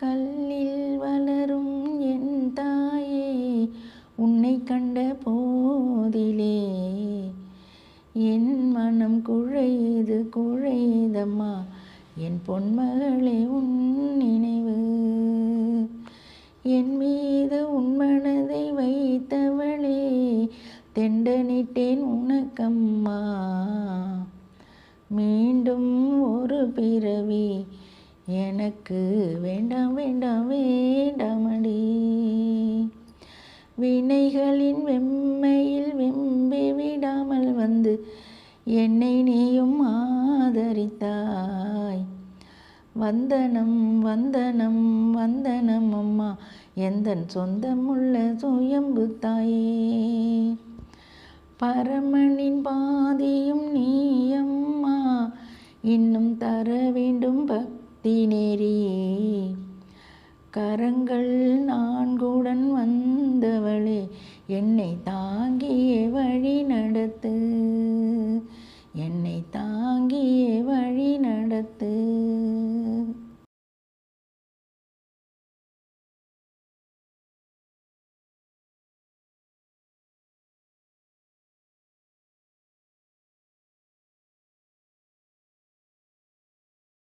கல்லில் வளரும் என் தாயே, உன்னை கண்ட போதிலே என் மனம் குழையுது குழையுதம்மா, என் பொன்மகளே உன் நினைவு. என் மீது உன் மனதை வைத்தவளே, தெண்டனிட்டேன் உனக்கம்மா. மீண்டும் ஒரு பிறவி எனக்கு வேண்டாம் வேண்டாம் வேண்டாமடி. வினைகளின் வெம்மையில் வெம்பி விடாமல் வந்து என்னை நீயும் ஆதரித்தாய். வந்தனம் வந்தனம் வந்தனம் அம்மா, எந்தன் சொந்தமுள்ள சுயம்பு தாயே. பரமனின் பாதியும் நீயம்மா, இன்னும் தர வேண்டும் பக்தி நெறி. கரங்கள் நான்குடன் வந்தவளே, என்னை தாங்கிய வழி நடத்து, என்னை தாங்கிய வழி நடத்து.